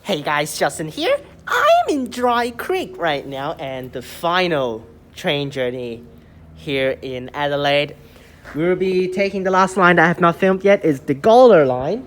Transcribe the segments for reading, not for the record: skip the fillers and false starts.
Hey guys, Justin here. I'm in Dry Creek right now and the final train journey here in Adelaide. We will be taking the last line that I have not filmed yet is the Gawler line.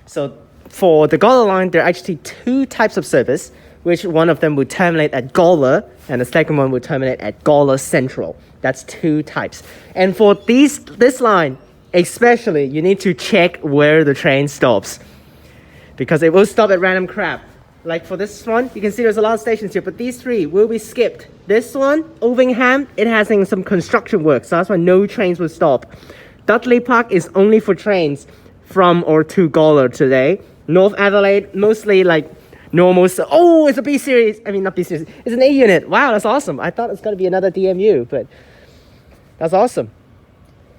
So for the Gawler line, there are actually two types of service, which one of them will terminate at Gawler and the second one will terminate at Gawler Central. That's two types. And for this line, especially, you need to check where the train stops, because it will stop at random crap. Like for this one, you can see there's a lot of stations here, but these three will be skipped. This one, Ovingham, it has some construction work, so that's why no trains will stop. Dudley Park is only for trains from or to Gawler today. North Adelaide, mostly like normal. Oh, it's a B series. I mean, not B series. It's an A unit. Wow, that's awesome. I thought it's going to be another DMU, but that's awesome.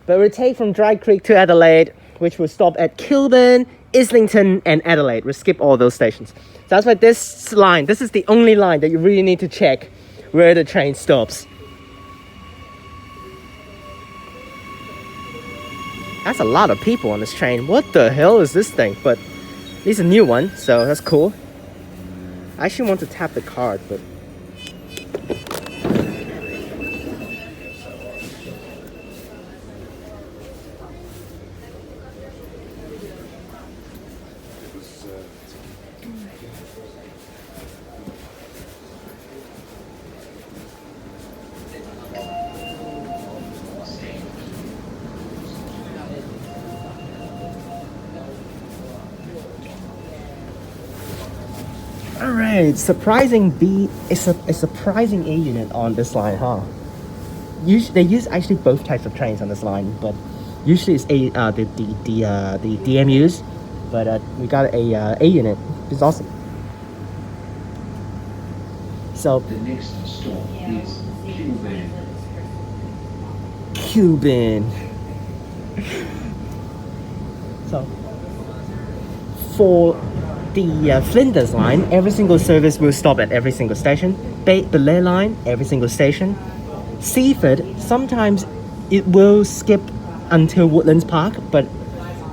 But we'll take from Dry Creek to Adelaide, which will stop at Kilburn, Islington and Adelaide. We'll skip all those stations. So that's why this line, this is the only line that you really need to check where the train stops. That's a lot of people on this train. What the hell is this thing? But it's a new one, so that's cool. I actually want to tap the card, but alright, surprising B. It's a surprising A unit on this line, huh? They use actually both types of trains on this line, but usually it's the DMUs. But we got a unit. It's awesome. So the next stop is Cuban. So for the Flinders line, every single service will stop at every single station. Belay line, every single station. Seaford, sometimes it will skip until Woodlands Park, but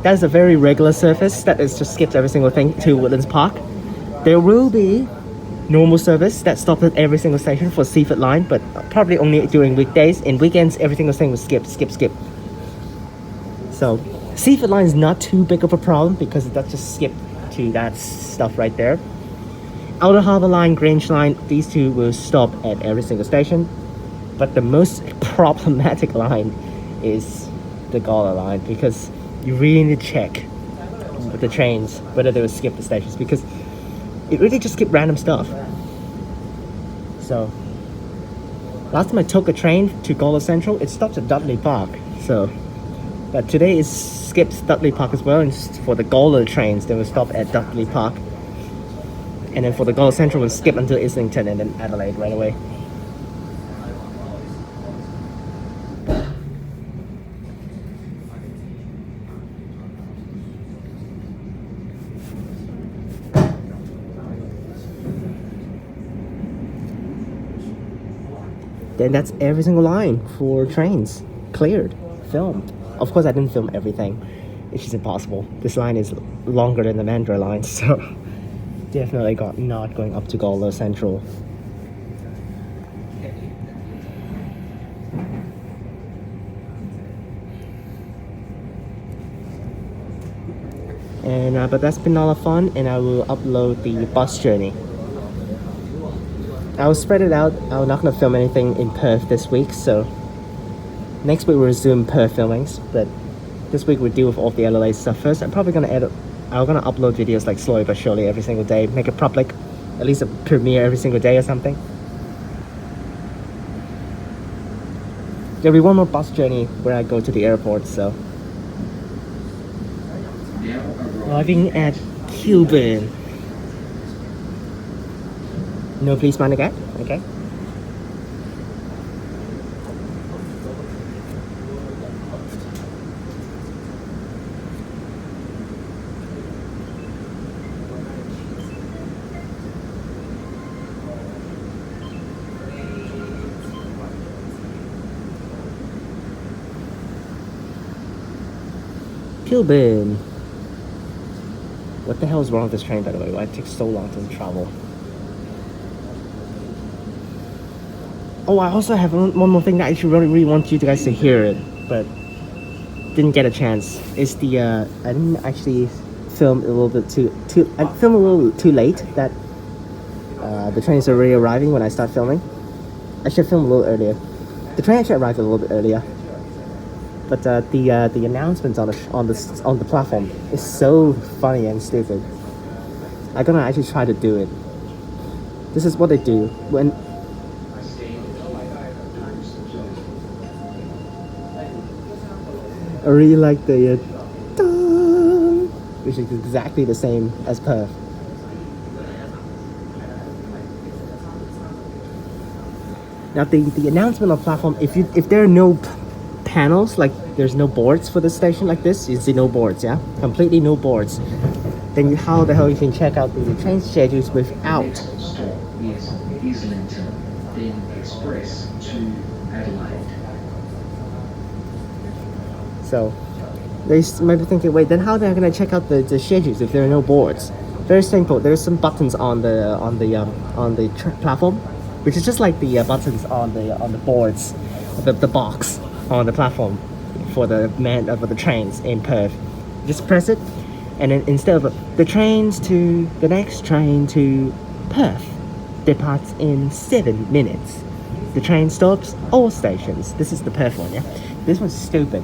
that's a very regular service that is just skips every single thing to Woodlands Park. There will be normal service that stops at every single station for Seaford line, but probably only during weekdays. In weekends, every single thing will skip. So Seaford line is not too big of a problem because it does just skip to that stuff right there. Outer Harbour line, Grange line, these two will stop at every single station. But the most problematic line is the Gawler line, because you really need to check with the trains whether they will skip the stations, because it really just skips random stuff. So last time I took a train to Gawler Central, it stops at Dudley Park. So but today it skips Dudley Park as well, and for the Gawler trains they will stop at Dudley Park, and then for the Gawler Central we'll skip until Islington and then Adelaide right away. Then that's every single line for trains cleared, filmed. Of course I didn't film everything, it's just impossible. This line is longer than the Mandurah line, so definitely not going up to Gawler Central. And but that's been a lot of fun, and I will upload the bus journey. I will spread it out. I'm not going to film anything in Perth this week, so next week we'll resume Perth filmings, but this week we'll deal with all the Adelaide stuff first. I'm probably going to upload videos like slowly but surely every single day, make it public, at least a premiere every single day or something. There'll be one more bus journey where I go to the airport, so. Arriving at Kilburn. No policeman again? Okay. Kilburn. What the hell is wrong with this train, by the way? Why it takes so long to travel? Oh, I also have one more thing that I actually really want you guys to hear it, but didn't get a chance. It's the I didn't actually film a little bit I filmed a little too late. That the train is already arriving when I start filming. I should film a little earlier. The train actually arrived a little bit earlier, but the announcements on the platform is so funny and stupid. I'm gonna actually try to do it. This is what they do when. I really like the which is exactly the same as Perth. Now the announcement on platform, if there are no panels, like there's no boards for the station like this, you see no boards, yeah, completely no boards. Then how the hell you can check out the train schedules without? Next stop is Islington, then express to Adelaide. So they might be thinking, wait, then how are they going to check out the schedules if there are no boards? Very simple. There's some buttons on the platform, which is just like the buttons on the boards, the box on the platform for the trains in Perth. Just press it, and then instead of the trains to the next train to Perth departs in 7 minutes. The train stops all stations. This is the Perth one, yeah. This one's stupid.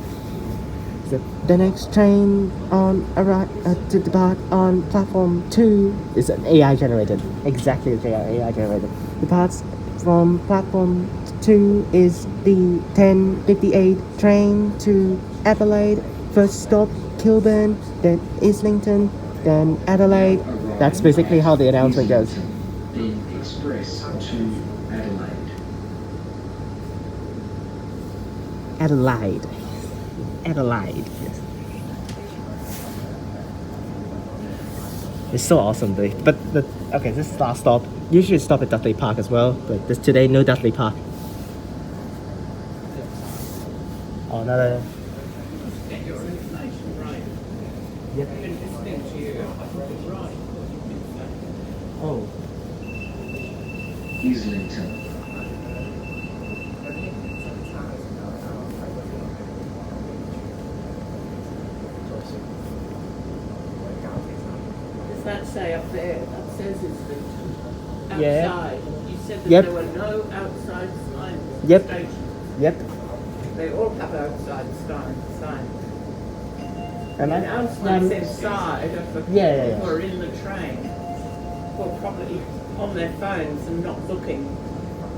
So the next train to depart on platform 2 is an AI generated. Exactly as AI generated. Departs from platform 2 is the 10:58 train to Adelaide. First stop Kilburn, then Islington, then Adelaide. That's basically how the announcement goes. Then express to Adelaide. Adelaide, yes. It's so awesome, dude. But okay, this is last stop. Usually stop at Dudley Park as well, but today no Dudley Park. Oh, another. Yep. Oh. Islington. That say up there, that says Islington. Outside. Yeah. You said that Yep. there were no outside signs. Yep. Station. Yep. They all have outside signs. And And outside inside of the people Yeah. who are in the train who are probably on their phones and not looking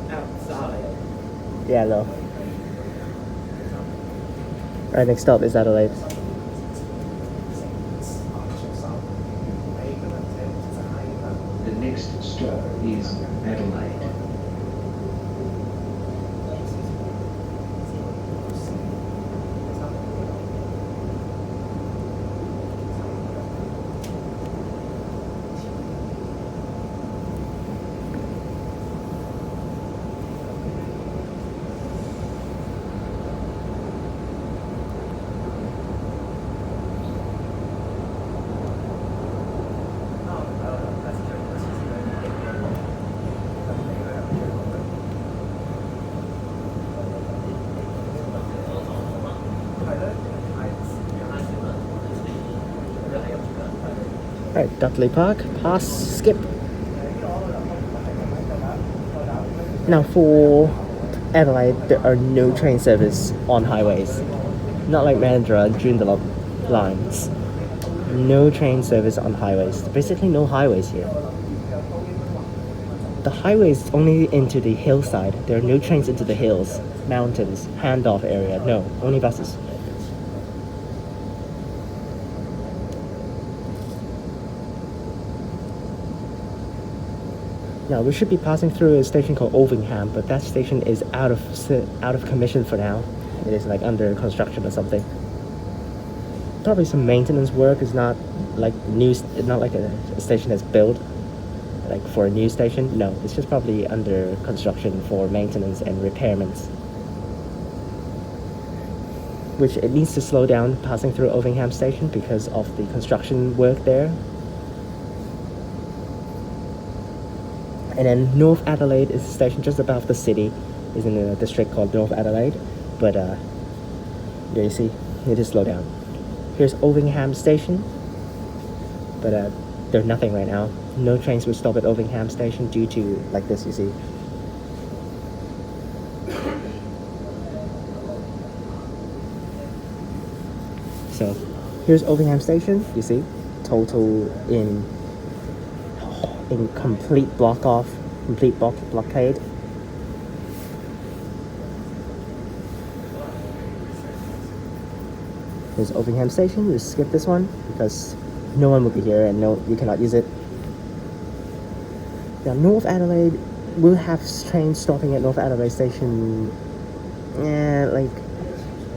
outside. Yeah, no. Alright, next stop is Adelaide. The next stop is Adelaide. Alright, Dudley Park, pass, skip. Now for Adelaide, there are no train service on highways. Not like Mandurah and Joondalup lines. No train service on highways. Basically no highways here. The highway is only into the hillside. There are no trains into the hills, mountains, handoff area. No, only buses. Now we should be passing through a station called Ovingham, but that station is out of commission for now. It is like under construction or something. Probably some maintenance work. Is not like not like a station that's built like for a new station. No, it's just probably under construction for maintenance and repairments. Which it needs to slow down passing through Ovingham station because of the construction work there. And then North Adelaide is a station just above the city. Is in a district called North Adelaide. But there you see, it is slow down. Here's Ovingham station. But there's nothing right now. No trains will stop at Ovingham station due to like this, you see. So here's Ovingham station, you see, total in complete blockade. Here's Ovingham station. Just skip this one because no one will be here and no, you cannot use it. Now North Adelaide will have trains stopping at North Adelaide station, like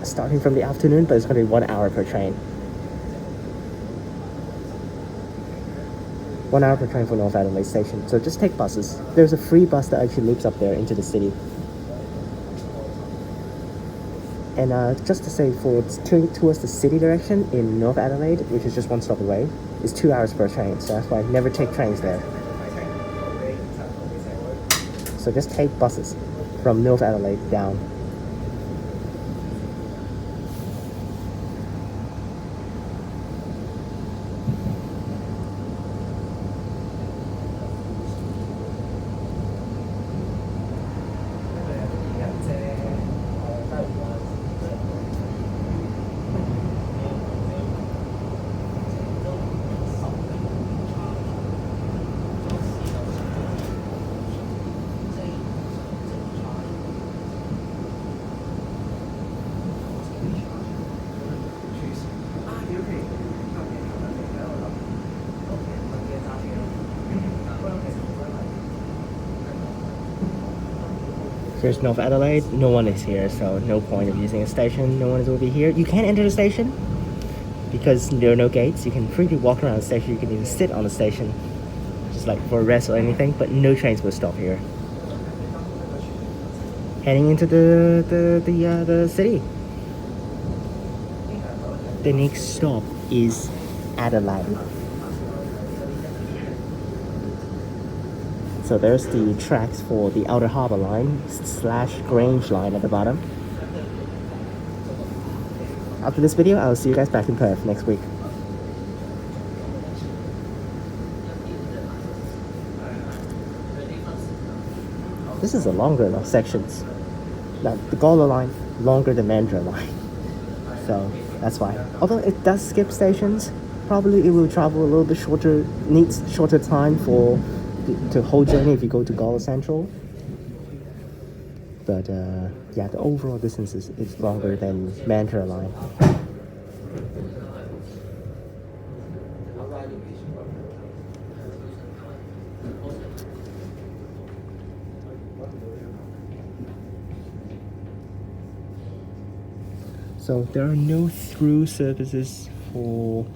starting from the afternoon, but it's going to be 1 hour per train. 1 hour per train for North Adelaide station. So just take buses. There's a free bus that actually loops up there into the city. And just to say, for towards the city direction in North Adelaide, which is just one stop away, is 2 hours per train. So that's why I never take trains there. So just take buses from North Adelaide down. Here's North Adelaide. No one is here, so no point of using a station. No one will be here. You can't enter the station because there are no gates. You can freely walk around the station. You can even sit on the station, just like for a rest or anything. But no trains will stop here. Heading into the city. The next stop is Adelaide. So there's the tracks for the Outer Harbour line / Grange line at the bottom. After this video, I'll see you guys back in Perth next week. This is a longer sections. Now, the Gawler line, longer than Mandurah line. So that's why. Although it does skip stations, probably it will travel a little bit shorter, needs shorter time for the whole journey if you go to Gawler Central. But yeah, the overall distance is longer than Mandurah line. So there are no through services for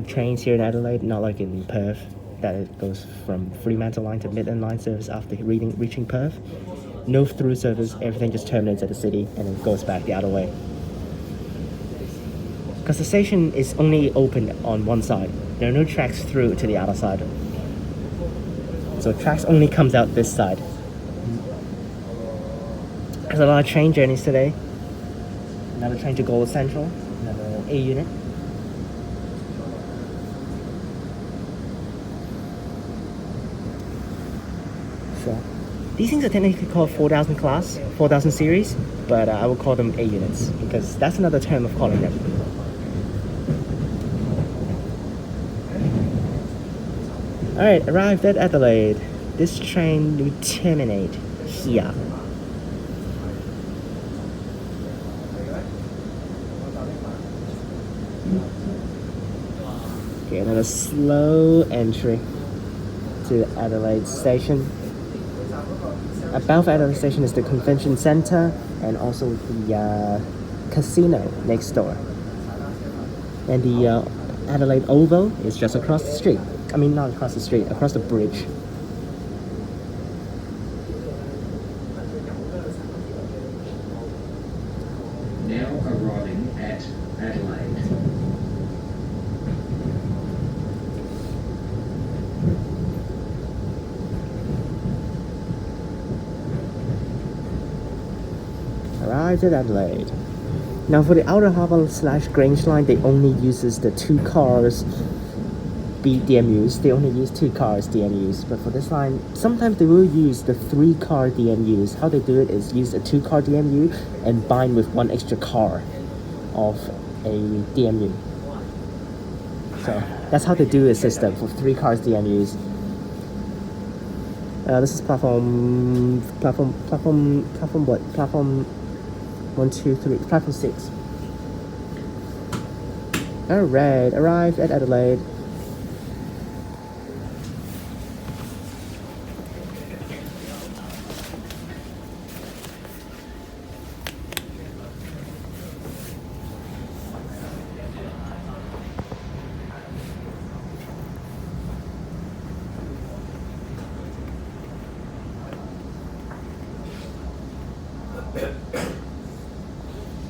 trains here in Adelaide, not like in Perth, that it goes from Fremantle line to Midland line service after reaching Perth. No through service, everything just terminates at the city and then goes back the other way. Because the station is only open on one side. There are no tracks through to the other side. So tracks only comes out this side. There's a lot of train journeys today. Another train to Gawler Central, another A unit. So these things are technically called 4000 class, 4000 series, but I will call them A units because that's another term of calling them. Alright, arrived at Adelaide. This train will terminate here. Okay, another slow entry to Adelaide Station. Above Adelaide Station is the convention centre and also the casino next door. And the Adelaide Oval is just across the street. I mean, not across the street, across the bridge. Now arriving at Adelaide. arrived at Adelaide. Now for the Outer Harbour / Grange line, they only uses the 2 cars DMUs. They only use 2 cars DMUs. But for this line, sometimes they will use the 3 car DMUs. How they do it is use a 2 car DMU and bind with 1 extra car of a DMU. So that's how they do a system for 3 cars DMUs. This is platform 1, 2, 3, platform 6. Alright, arrived at Adelaide.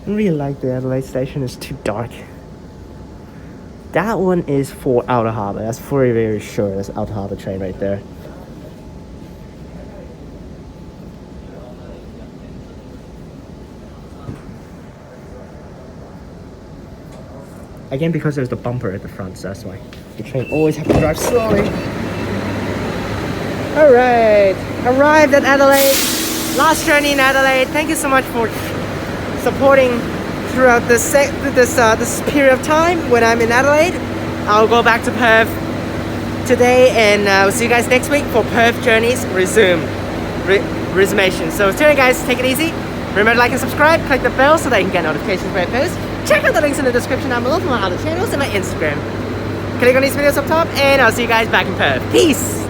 I really like the Adelaide station, it's too dark. That one is for Outer Harbour, that's very, very sure. That's Outer Harbour train right there. Again, because there's the bumper at the front, so that's why the train always have to drive slowly. Alright, arrived at Adelaide. Last journey in Adelaide. Thank you so much for supporting throughout this period of time when I'm in Adelaide. I'll go back to Perth today, and I'll see you guys next week for Perth journeys resummation. So till then guys, take it easy. Remember to like and subscribe, click the bell so that you can get notifications when I post. Check out the links in the description down below for my other channels and my Instagram. Click on these videos up top, and I'll see you guys back in Perth. Peace!